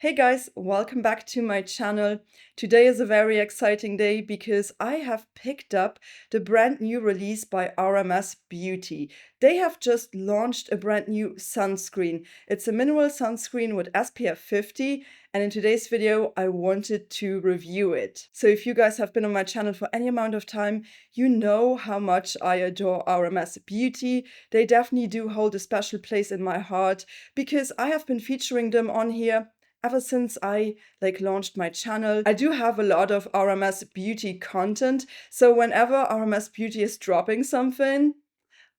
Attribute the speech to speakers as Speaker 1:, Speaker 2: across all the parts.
Speaker 1: Hey guys, welcome back to my channel. Today is a very exciting day because I have picked up the brand new release by RMS Beauty. They have just launched a brand new sunscreen. It's a mineral sunscreen with SPF 50, and in today's video I wanted to review it. So if you guys have been on my channel for any amount of time, you know how much I adore RMS Beauty. They definitely do hold a special place in my heart because I have been featuring them on here ever since I launched my channel. I do have a lot of RMS Beauty content, so whenever RMS Beauty is dropping something,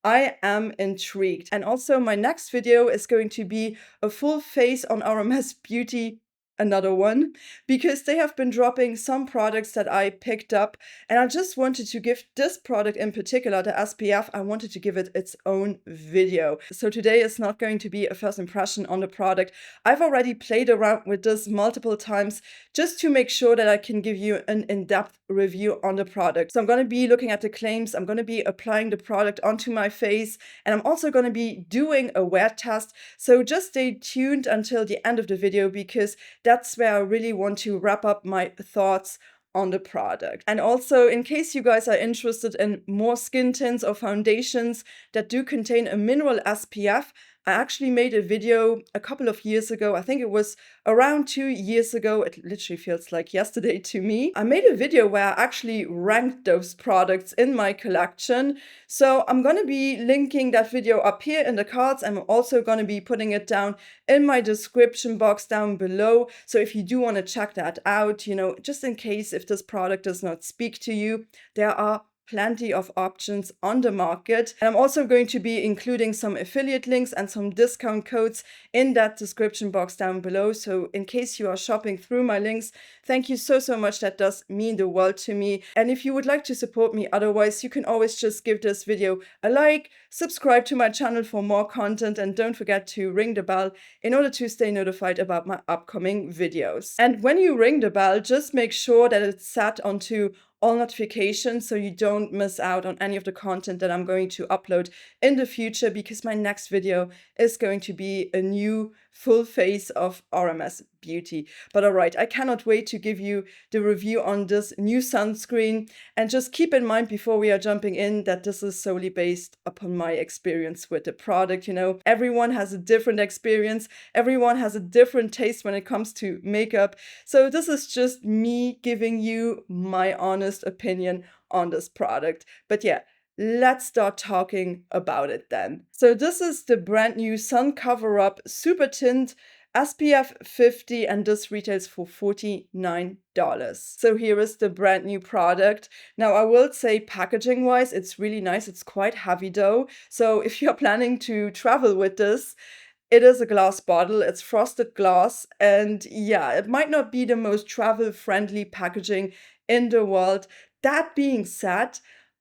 Speaker 1: I am intrigued. And also my next video is going to be a full face on RMS Beauty, another one, because they have been dropping some products that I picked up, and I just wanted to give this product in particular, the SPF, I wanted to give it its own video. So today is not going to be a first impression on the product. I've already played around with this multiple times just to make sure that I can give you an in-depth review on the product. So I'm going to be looking at the claims, I'm going to be applying the product onto my face, and I'm also going to be doing a wear test. So just stay tuned until the end of the video because that's where I really want to wrap up my thoughts on the product. And also, in case you guys are interested in more skin tints or foundations that do contain a mineral SPF, I actually made a video a couple of years ago. I think it was around 2 years ago. It literally feels like yesterday to me. I made a video where I actually ranked those products in my collection. So I'm going to be linking that video up here in the cards. I'm also going to be putting it down in my description box down below. So if you do want to check that out, just in case if this product does not speak to you, there are plenty of options on the market. And I'm also going to be including some affiliate links and some discount codes in that description box down below. So in case you are shopping through my links, thank you so much. That does mean the world to me. And if you would like to support me otherwise, you can always just give this video a like, subscribe to my channel for more content, and don't forget to ring the bell in order to stay notified about my upcoming videos. And when you ring the bell, just make sure that it's set onto all notifications so you don't miss out on any of the content that I'm going to upload in the future, because my next video is going to be a new full face of RMS Beauty. But all right, I cannot wait to give you the review on this new sunscreen. And just keep in mind before we are jumping in that this is solely based upon my experience with the product. Everyone has a different experience. Everyone has a different taste when it comes to makeup. So this is just me giving you my honest opinion on this product. But yeah, let's start talking about it then. So this is the brand new SUNCOVERUP Super Tint SPF 50, and this retails for $49. So here is the brand new product. Now I will say packaging wise, it's really nice. It's quite heavy though. So if you're planning to travel with this, it is a glass bottle, it's frosted glass, and yeah, it might not be the most travel-friendly packaging in the world. That being said,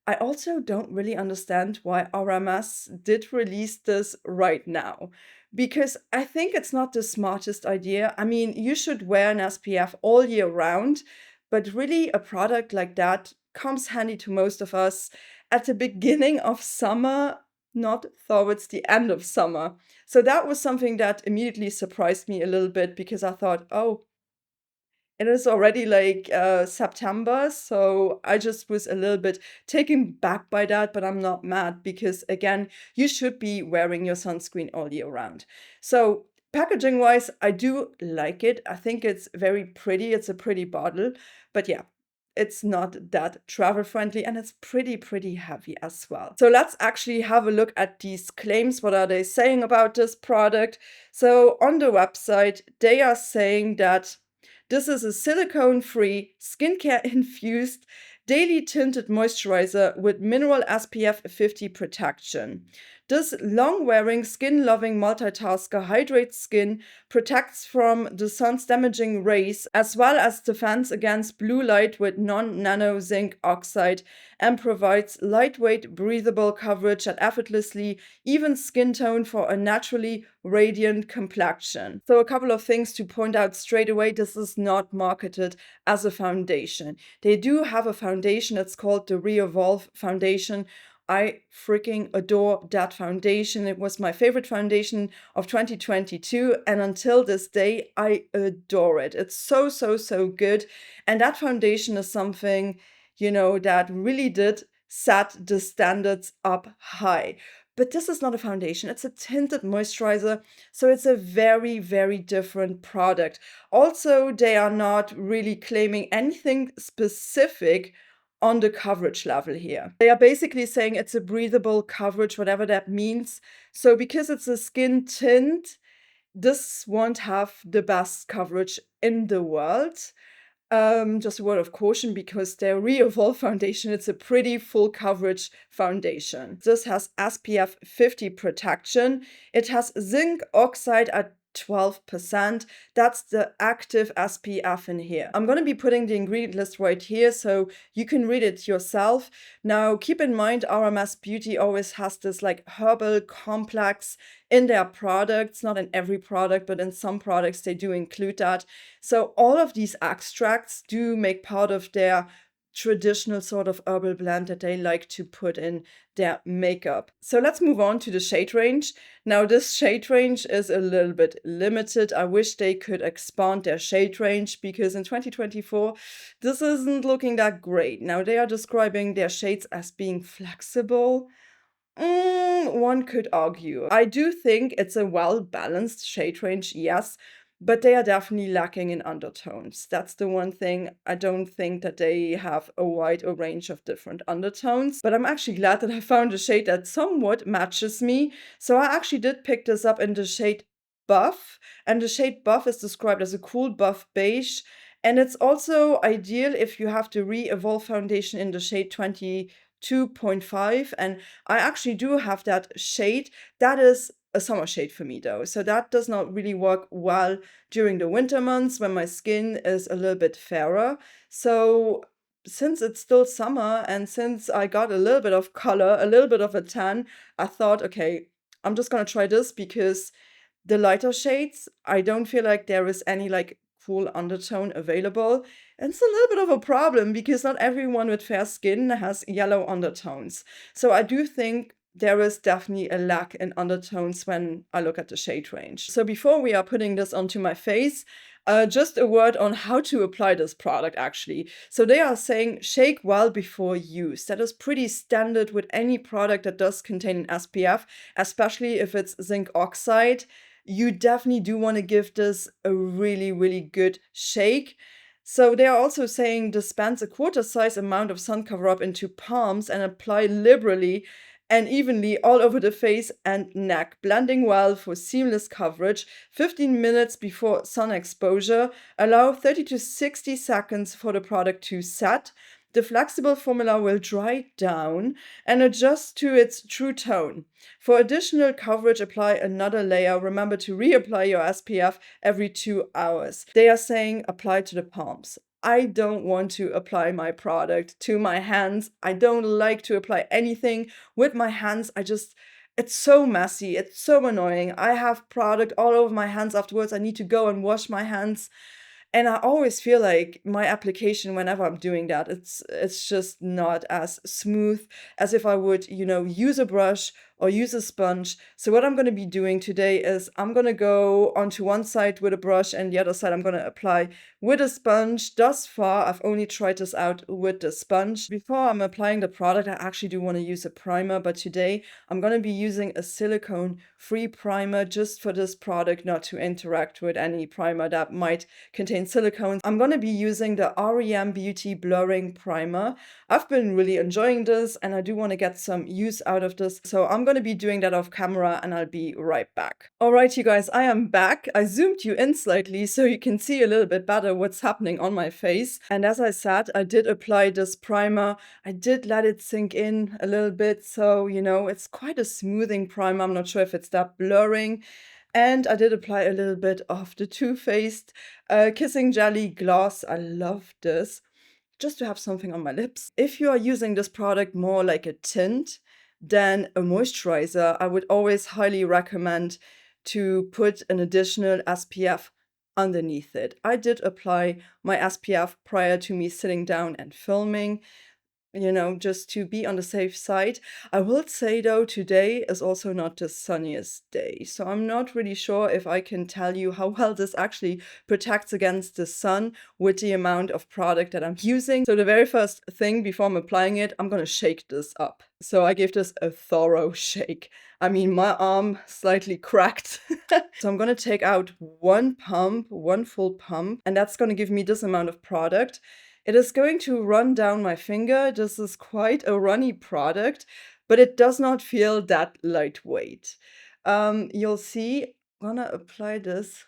Speaker 1: I also don't really understand why RMS did release this right now, because I think it's not the smartest idea. I mean, you should wear an SPF all year round, but really a product like that comes handy to most of us at the beginning of summer, not towards the end of summer. So that was something that immediately surprised me a little bit, because I thought, oh, it is already September, so I just was a little bit taken back by that, but I'm not mad because, again, you should be wearing your sunscreen all year round. So packaging wise, I do like it. I think it's very pretty. It's a pretty bottle, but yeah, it's not that travel friendly, and it's pretty heavy as well. So let's actually have a look at these claims. What are they saying about this product? So on the website, they are saying that this is a silicone-free, skincare-infused, daily tinted moisturizer with mineral SPF 50 protection. This long-wearing, skin-loving multitasker hydrates skin, protects from the sun's damaging rays, as well as defends against blue light with non-nano zinc oxide, and provides lightweight, breathable coverage that effortlessly evens skin tone for a naturally radiant complexion. So a couple of things to point out straight away: this is not marketed as a foundation. They do have a foundation, it's called the Re-Evolve Foundation. I freaking adore that foundation. It was my favorite foundation of 2022, and until this day, I adore it. It's so, so, so good. And that foundation is something, that really did set the standards up high. But this is not a foundation, it's a tinted moisturizer, so it's a very, very different product. Also, they are not really claiming anything specific on the coverage level here. They are basically saying it's a breathable coverage, whatever that means. So because it's a skin tint, this won't have the best coverage in the world. Just a word of caution, because their Re-Evolve foundation, it's a pretty full coverage foundation. This has SPF 50 protection. It has zinc oxide at 12%. That's the active SPF in here. I'm going to be putting the ingredient list right here so you can read it yourself. Now, keep in mind, RMS Beauty always has this like herbal complex in their products, not in every product, but in some products they do include that. So all of these extracts do make part of their traditional sort of herbal blend that they like to put in their makeup. So let's move on to the shade range. Now this shade range is a little bit limited. I wish they could expand their shade range, because in 2024 this isn't looking that great. Now they are describing their shades as being flexible. One could argue. I do think it's a well-balanced shade range, yes, but they are definitely lacking in undertones. That's the one thing. I don't think that they have a wide range of different undertones, but I'm actually glad that I found a shade that somewhat matches me. So I actually did pick this up in the shade Buff, and the shade Buff is described as a cool buff beige, and it's also ideal if you have the Re-Evolve foundation in the shade 22.5, and I actually do have that shade. That is a summer shade for me though, so that does not really work well during the winter months when my skin is a little bit fairer. So since it's still summer and since I got a little bit of color, a little bit of a tan, I thought, okay, I'm just gonna try this, because the lighter shades, I don't feel like there is any like cool undertone available. And it's a little bit of a problem, because not everyone with fair skin has yellow undertones. So I do think there is definitely a lack in undertones when I look at the shade range. So before we are putting this onto my face, just a word on how to apply this product actually. So they are saying shake well before use. That is pretty standard with any product that does contain an SPF, especially if it's zinc oxide. You definitely do want to give this a really, really good shake. So they are also saying dispense a quarter-size amount of SUNCOVERUP into palms and apply liberally and evenly all over the face and neck, blending well for seamless coverage. 15 minutes before sun exposure. Allow 30 to 60 seconds for the product to set. The flexible formula will dry down and adjust to its true tone. For additional coverage, apply another layer. Remember to reapply your SPF every 2 hours. They are saying apply to the palms. I don't want to apply my product to my hands. I don't like to apply anything with my hands. It's so messy. It's so annoying. I have product all over my hands afterwards. I need to go and wash my hands. And I always feel like my application, whenever I'm doing that, it's just not as smooth as if I would, use a brush or use a sponge. So what I'm going to be doing today is I'm going to go onto one side with a brush and the other side I'm going to apply with a sponge. Thus far, I've only tried this out with the sponge. Before I'm applying the product, I actually do want to use a primer, but today I'm going to be using a silicone-free primer just for this product, not to interact with any primer that might contain silicones. I'm going to be using the REM Beauty Blurring Primer. I've been really enjoying this and I do want to get some use out of this. So I'm going to be doing that off camera and I'll be right back. All right, you guys, I am back. I zoomed you in slightly so you can see a little bit better what's happening on my face. And as I said, I did apply this primer. I did let it sink in a little bit. So, it's quite a smoothing primer. I'm not sure if it's that blurring. And I did apply a little bit of the Too Faced Kissing Jelly Gloss. I love this, just to have something on my lips. If you are using this product more like a tint than a moisturizer, I would always highly recommend to put an additional SPF underneath it. I did apply my SPF prior to me sitting down and filming. you know, just to be on the safe side. I will say though, today is also not the sunniest day. So I'm not really sure if I can tell you how well this actually protects against the sun with the amount of product that I'm using. So the very first thing before I'm applying it, I'm gonna shake this up. So I gave this a thorough shake. I mean, my arm slightly cracked. So I'm gonna take out one full pump, and that's gonna give me this amount of product. It is going to run down my finger. This is quite a runny product, but it does not feel that lightweight. You'll see, I'm gonna apply this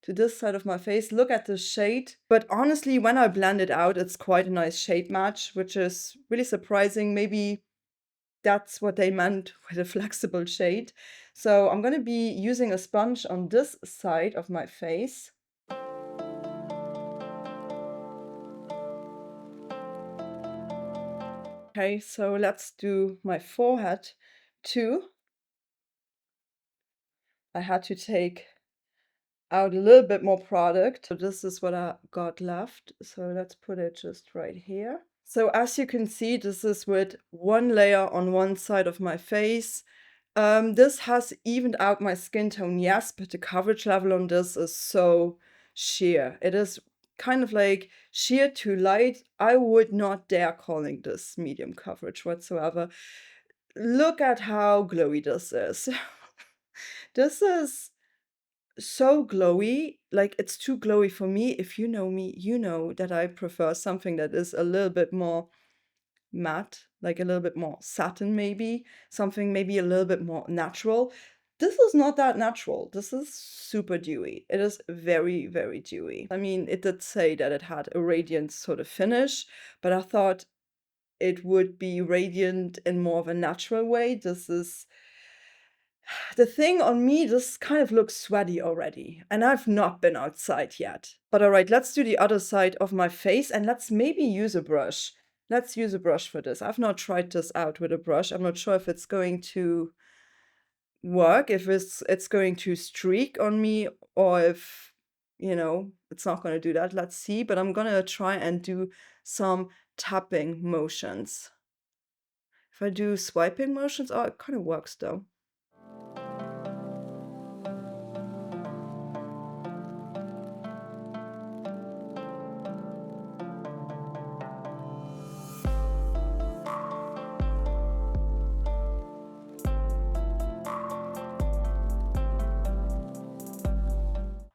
Speaker 1: to this side of my face. Look at the shade. But honestly, when I blend it out, it's quite a nice shade match, which is really surprising. Maybe that's what they meant with a flexible shade. So I'm gonna be using a sponge on this side of my face. Okay, so let's do my forehead too. I had to take out a little bit more product. So this is what I got left. So let's put it just right here. So as you can see, this is with one layer on one side of my face. This has evened out my skin tone, yes, but the coverage level on this is so sheer. It is kind of like sheer to light. I would not dare calling this medium coverage whatsoever. Look at how glowy this is. This is so glowy, like it's too glowy for me. If you know me, you know that I prefer something that is a little bit more matte, like a little bit more satin maybe, something maybe a little bit more natural. This is not that natural. This is super dewy. It is very, very dewy. I mean, it did say that it had a radiant sort of finish, but I thought it would be radiant in more of a natural way. This is the thing on me, this kind of looks sweaty already, and I've not been outside yet. But all right, let's do the other side of my face, and let's maybe use a brush. Let's use a brush for this. I've not tried this out with a brush. I'm not sure if it's going to work, if it's going to streak on me, or if, you know, it's not going to do that. Let's see, but I'm gonna try and do some tapping motions. If I do swiping motions, oh, it kind of works though.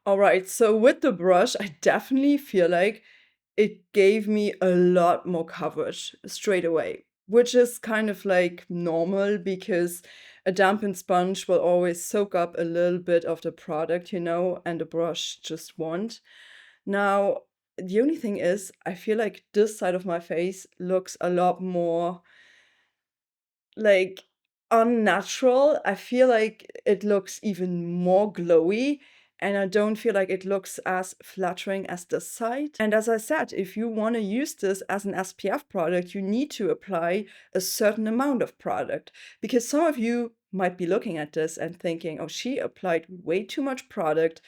Speaker 1: All right, so with the brush, I definitely feel like it gave me a lot more coverage straight away, which is kind of like normal because a dampened sponge will always soak up a little bit of the product, you know, and the brush just won't. Now, the only thing is, I feel like this side of my face looks a lot more like unnatural. I feel like it looks even more glowy, and I don't feel like it looks as flattering as this side. And as I said, if you want to use this as an SPF product, you need to apply a certain amount of product, because some of you might be looking at this and thinking, oh, she applied way too much product.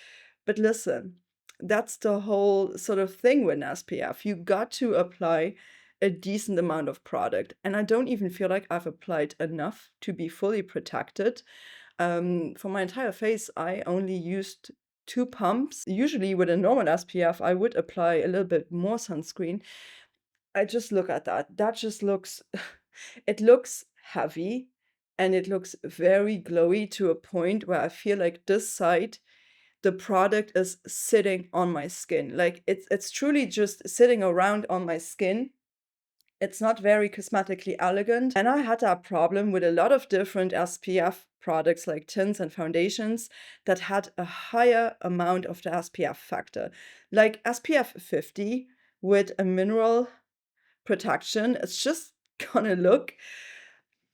Speaker 1: But listen, that's the whole sort of thing with an SPF. You got to apply a decent amount of product. And I don't even feel like I've applied enough to be fully protected. For my entire face, I only used 2 pumps. Usually with a normal SPF, I would apply a little bit more sunscreen. I just look at that. That just looks, it looks heavy, and it looks very glowy to a point where I feel like this side, the product is sitting on my skin. Like it's truly just sitting around on my skin. It's not very cosmetically elegant. And I had that problem with a lot of different SPF products like tints and foundations that had a higher amount of the SPF factor. Like SPF 50 with a mineral protection, it's just gonna look,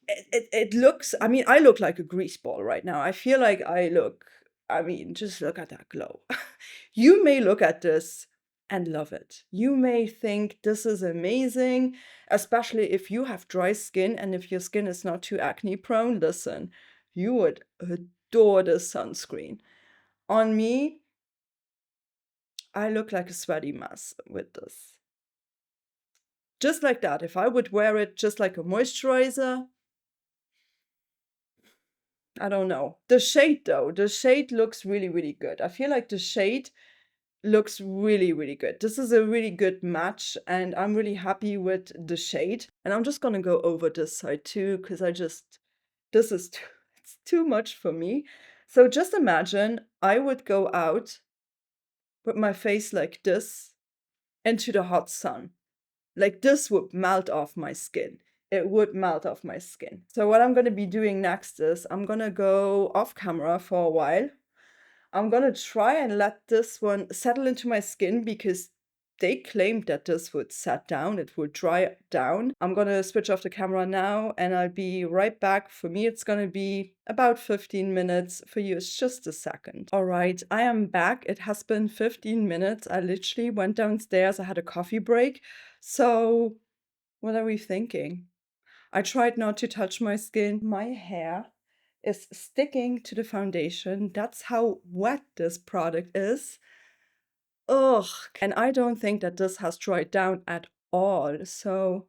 Speaker 1: it looks, I mean, I look like a grease ball right now. I feel like I look, I mean, just look at that glow. You may look at this and love it. You may think this is amazing, especially if you have dry skin and if your skin is not too acne prone. Listen, you would adore this sunscreen. On me, I look like a sweaty mess with this. Just like that. If I would wear it just like a moisturizer, I don't know. The shade though, the shade looks really, really good. I feel like the shade looks really, really good. This is a really good match and I'm really happy with the shade. And I'm just gonna go over this side too, because this is it's too much for me. So just imagine I would go out with my face like this into the hot sun. Like this would melt off my skin. It would melt off my skin. So what I'm gonna be doing next is I'm gonna go off camera for a while. I'm gonna try and let this one settle into my skin because they claimed that this would set down, it would dry down. I'm gonna switch off the camera now and I'll be right back. For me, it's gonna be about 15 minutes. For you, it's just a second. All right, I am back. It has been 15 minutes. I literally went downstairs. I had a coffee break. So what are we thinking? I tried not to touch my skin. My hair is sticking to the foundation. That's how wet this product is. Ugh. And I don't think that this has dried down at all. So,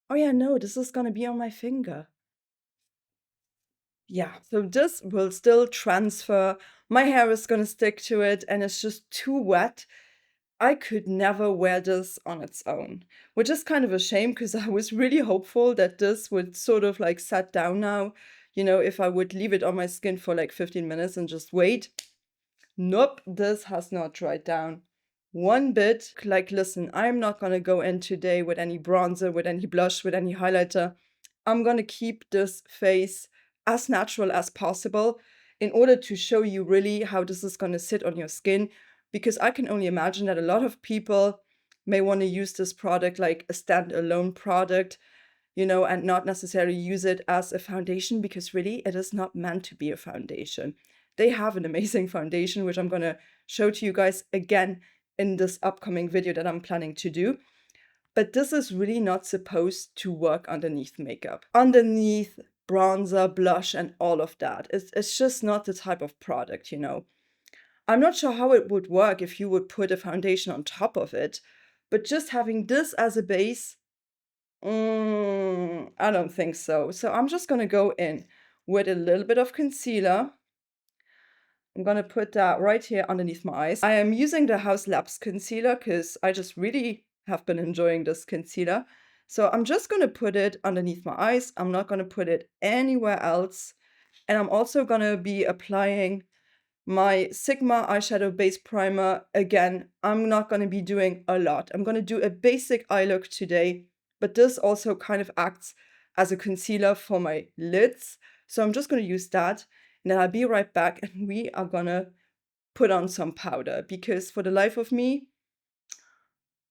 Speaker 1: oh yeah, no, this is gonna be on my finger. Yeah, so this will still transfer. My hair is gonna stick to it and it's just too wet. I could never wear this on its own, which is kind of a shame because I was really hopeful that this would sort of like set down now. You know, if I would leave it on my skin for like 15 minutes and just wait. Nope, this has not dried down one bit. Like, listen, I'm not gonna go in today with any bronzer, with any blush, with any highlighter. I'm gonna keep this face as natural as possible in order to show you really how this is gonna sit on your skin, because I can only imagine that a lot of people may want to use this product like a standalone product, you know, and not necessarily use it as a foundation, because really it is not meant to be a foundation. They have an amazing foundation, which I'm going to show to you guys again in this upcoming video that I'm planning to do. But this is really not supposed to work underneath makeup, underneath bronzer, blush, and all of that. It's just not the type of product, you know. I'm not sure how it would work if you would put a foundation on top of it, but just having this as a base, I don't think so. So I'm just going to go in with a little bit of concealer. I'm going to put that right here underneath my eyes. I am using the House Labs concealer because I just really have been enjoying this concealer. So I'm just going to put it underneath my eyes. I'm not going to put it anywhere else. And I'm also going to be applying my Sigma eyeshadow base primer. Again, I'm not going to be doing a lot. I'm going to do a basic eye look today, but this also kind of acts as a concealer for my lids. So I'm just going to use that. And then I'll be right back and we are gonna put on some powder, because for the life of me,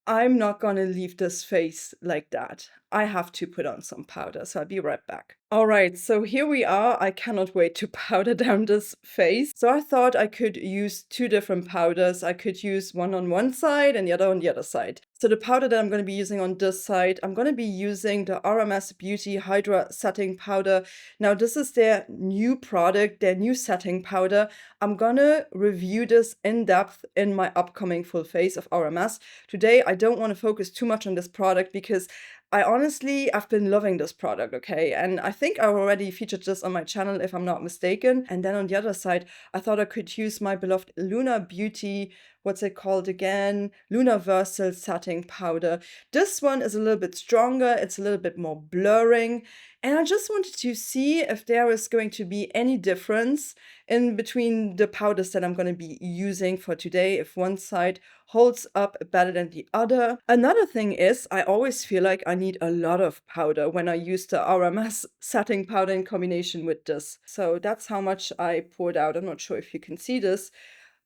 Speaker 1: I'm not gonna leave this face like that. I have to put on some powder, so I'll be right back. All right, so here we are. I cannot wait to powder down this face. So I thought I could use two different powders. I could use one on one side and the other on the other side. So the powder that I'm going to be using on this side, I'm going to be using the RMS Beauty Hydra Setting Powder. Now, this is their new product, their new setting powder. I'm going to review this in depth in my upcoming full face of RMS. Today, I don't want to focus too much on this product because I've been loving this product, okay? And I think I already featured this on my channel, if I'm not mistaken. And then on the other side, I thought I could use my beloved Luna Beauty, what's it called again? Versal Setting Powder. This one is a little bit stronger. It's a little bit more blurring. And I just wanted to see if there is going to be any difference in between the powders that I'm going to be using for today, if one side holds up better than the other. Another thing is, I always feel like I need a lot of powder when I use the RMS setting powder in combination with this. So that's how much I poured out. I'm not sure if you can see this,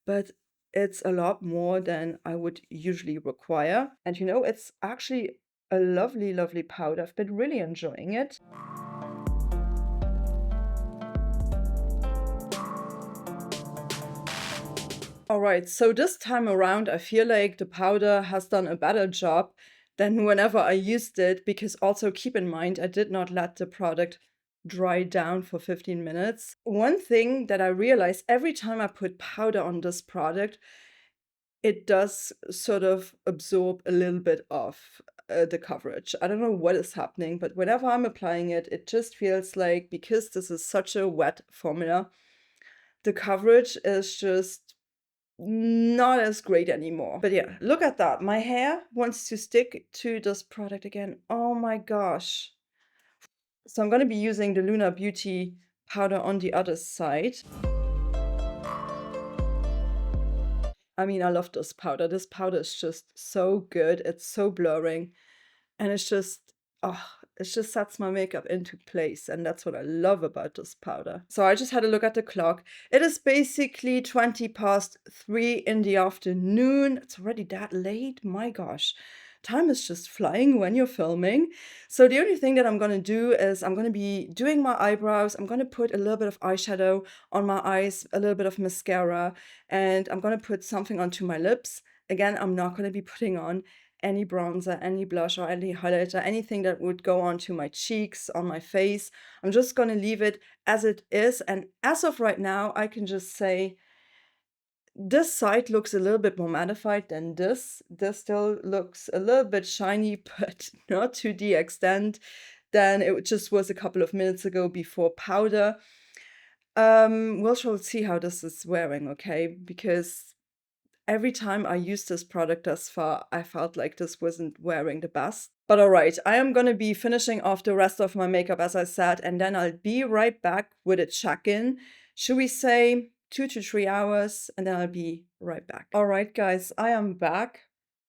Speaker 1: but it's a lot more than I would usually require. And you know, it's actually a lovely, lovely powder. I've been really enjoying it. All right, so this time around, I feel like the powder has done a better job than whenever I used it, because also keep in mind, I did not let the product dry down for 15 minutes. One thing that I realized every time I put powder on this product, it does sort of absorb a little bit of the coverage. I don't know what is happening, but whenever I'm applying it, it just feels like, because this is such a wet formula, the coverage is just not as great anymore. But yeah, look at that. My hair wants to stick to this product again. Oh my gosh. So I'm going to be using the Luna Beauty powder on the other side. I mean, I love this powder. This powder is just so good. It's so blurring. And it's just, oh, it just sets my makeup into place. And that's what I love about this powder. So I just had a look at the clock. It is basically 3:20 in the afternoon. It's already that late. My gosh. Time is just flying when you're filming. So the only thing that I'm going to do is I'm going to be doing my eyebrows. I'm going to put a little bit of eyeshadow on my eyes, a little bit of mascara, and I'm going to put something onto my lips. Again, I'm not going to be putting on any bronzer, any blush, or any highlighter, anything that would go onto my cheeks, on my face. I'm just going to leave it as it is. And as of right now, I can just say this side looks a little bit more mattified than this. This still looks a little bit shiny, but not to the extent than it just was a couple of minutes ago before powder. We'll shall see how this is wearing, okay? Because every time I used this product thus far, I felt like this wasn't wearing the best. But all right, I am going to be finishing off the rest of my makeup, as I said, and then I'll be right back with a check-in. Should we say 2 to 3 hours, and then I'll be right back. All right, guys, I am back.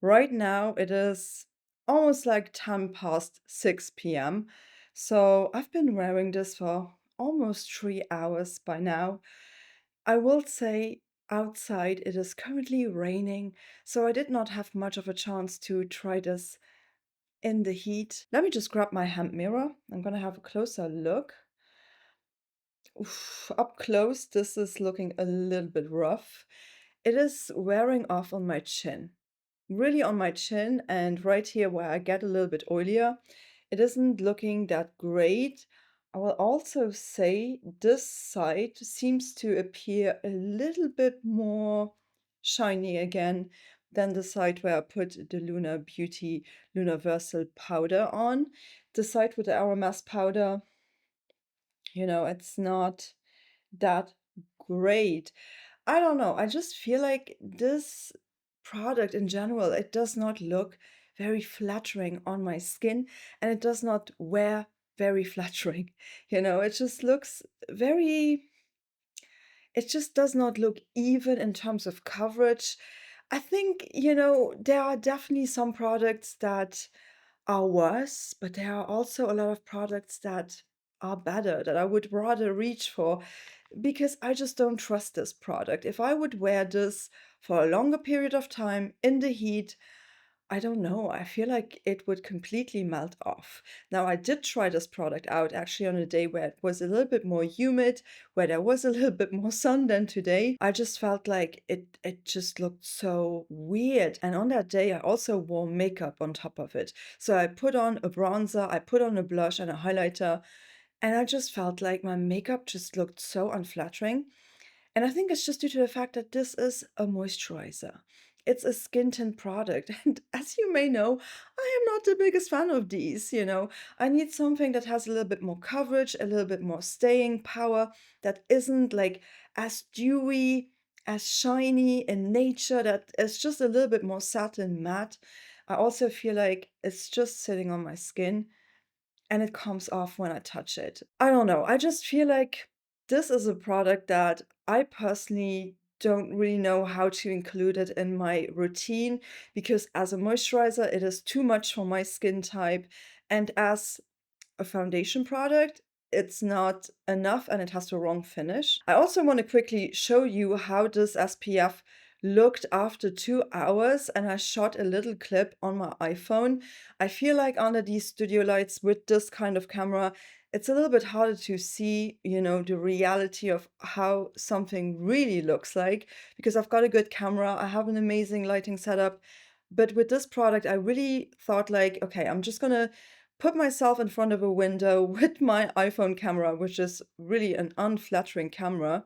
Speaker 1: Right now, it is almost like 6 p.m. So I've been wearing this for almost 3 hours by now. I will say outside it is currently raining, so I did not have much of a chance to try this in the heat. Let me just grab my hand mirror. I'm gonna have a closer look. Oof, up close, this is looking a little bit rough. It is wearing off on my chin. Really on my chin, and right here where I get a little bit oilier. It isn't looking that great. I will also say this side seems to appear a little bit more shiny again than the side where I put the Luna Beauty Universal powder on. The side with the RMS powder, it's not that great. I don't know. I just feel like this product in general, it does not look very flattering on my skin, and it does not wear very flattering. It just looks very, it just does not look even in terms of coverage. I think, there are definitely some products that are worse, but there are also a lot of products that are better, that I would rather reach for, because I just don't trust this product. If I would wear this for a longer period of time in the heat, I don't know. I feel like it would completely melt off. Now, I did try this product out actually on a day where it was a little bit more humid, where there was a little bit more sun than today. I just felt like it just looked so weird. And on that day, I also wore makeup on top of it. So I put on a bronzer, I put on a blush and a highlighter, and I just felt like my makeup just looked so unflattering. And I think it's just due to the fact that this is a moisturizer. It's a skin tint product. And as you may know, I am not the biggest fan of these. I need something that has a little bit more coverage, a little bit more staying power, that isn't like as dewy, as shiny in nature, that is just a little bit more satin matte. I also feel like it's just sitting on my skin and it comes off when I touch it. I don't know. I just feel like this is a product that I personally don't really know how to include it in my routine, because as a moisturizer, it is too much for my skin type. And as a foundation product, it's not enough and it has the wrong finish. I also want to quickly show you how this SPF looked after 2 hours, and I shot a little clip on my iPhone. I feel like under these studio lights with this kind of camera, it's a little bit harder to see, the reality of how something really looks like, because I've got a good camera, I have an amazing lighting setup. But with this product, I really thought like, okay, I'm just gonna put myself in front of a window with my iPhone camera, which is really an unflattering camera.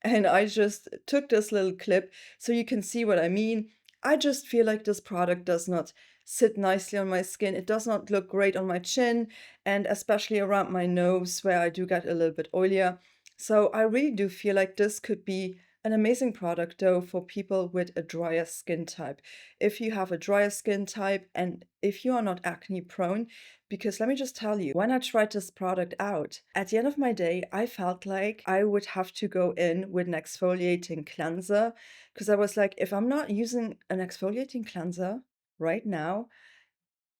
Speaker 1: And I just took this little clip so you can see what I mean. I just feel like this product does not sit nicely on my skin. It does not look great on my chin, and especially around my nose where I do get a little bit oilier. So I really do feel like this could be an amazing product though for people with a drier skin type. If you have a drier skin type and if you are not acne prone, because let me just tell you, when I tried this product out, at the end of my day, I felt like I would have to go in with an exfoliating cleanser because I was like, if I'm not using an exfoliating cleanser right now,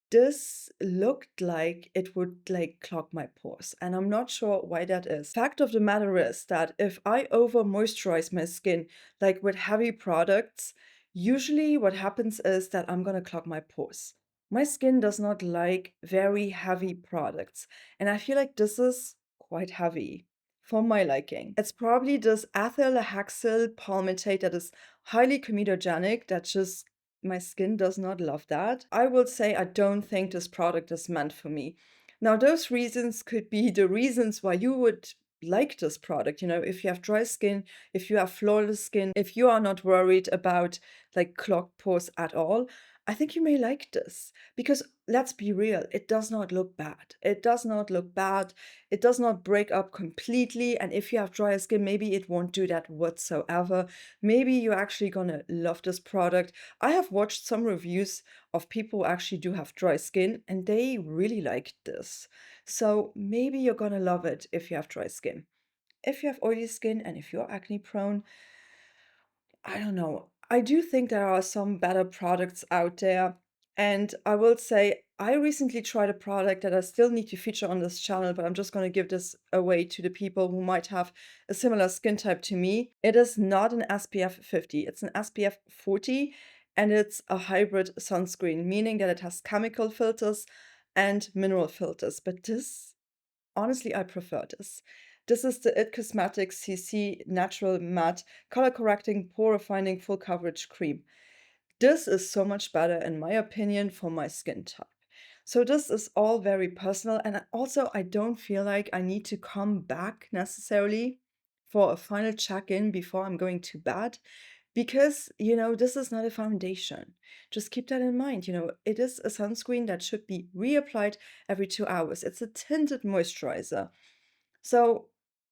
Speaker 1: this looked like it would like clog my pores, and I'm not sure why that is. Fact of the matter is that if I over moisturize my skin like with heavy products, usually what happens is that I'm gonna clog my pores. My skin does not like very heavy products, and I feel like this is quite heavy for my liking. It's probably this ethyl hexyl palmitate that is highly comedogenic that just my skin does not love that. I will say I don't think this product is meant for me. Now, those reasons could be the reasons why you would like this product. You know, if you have dry skin, if you have flawless skin, if you are not worried about like clogged pores at all, I think you may like this because let's be real, it does not look bad. It does not look bad. It does not break up completely. And if you have drier skin, maybe it won't do that whatsoever. Maybe you're actually gonna love this product. I have watched some reviews of people who actually do have dry skin and they really liked this. So maybe you're gonna love it if you have dry skin. If you have oily skin and if you're acne prone, I don't know. I do think there are some better products out there. And I will say, I recently tried a product that I still need to feature on this channel, but I'm just going to give this away to the people who might have a similar skin type to me. It is not an SPF 50, it's an SPF 40, and it's a hybrid sunscreen, meaning that it has chemical filters and mineral filters. But this, honestly, I prefer this. This is the IT Cosmetics CC Natural Matte Color Correcting Pore Refining Full Coverage Cream. This is so much better, in my opinion, for my skin type. So this is all very personal, and also I don't feel like I need to come back necessarily for a final check-in before I'm going to bed because, you know, this is not a foundation. Just keep that in mind. You know, it is a sunscreen that should be reapplied every 2 hours. It's a tinted moisturizer. So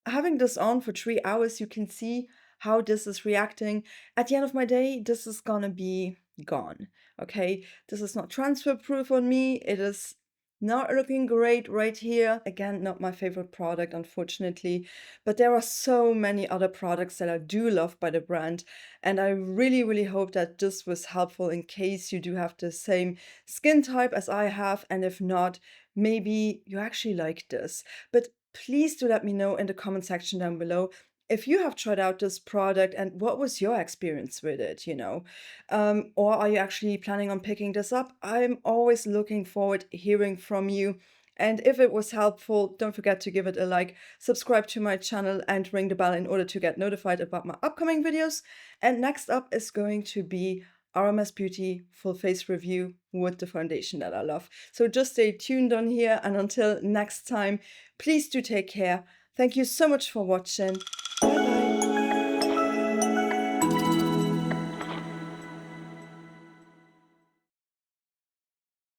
Speaker 1: having this on for 3 hours, you can see how this is reacting. At the end of my day, this is gonna be gone. Okay, this is not transfer proof on me. It is not looking great right here. Again, not my favorite product, unfortunately, but there are so many other products that I do love by the brand, and I really, really hope that this was helpful in case you do have the same skin type as I have, and if not, maybe you actually like this. But please do let me know in the comment section down below if you have tried out this product and what was your experience with it, you know? Or are you actually planning on picking this up? I'm always looking forward hearing from you. And if it was helpful, don't forget to give it a like, subscribe to my channel, and ring the bell in order to get notified about my upcoming videos. And next up is going to be RMS Beauty full face review with the foundation that I love. So just stay tuned on here, and until next time, please do take care. Thank you so much for watching,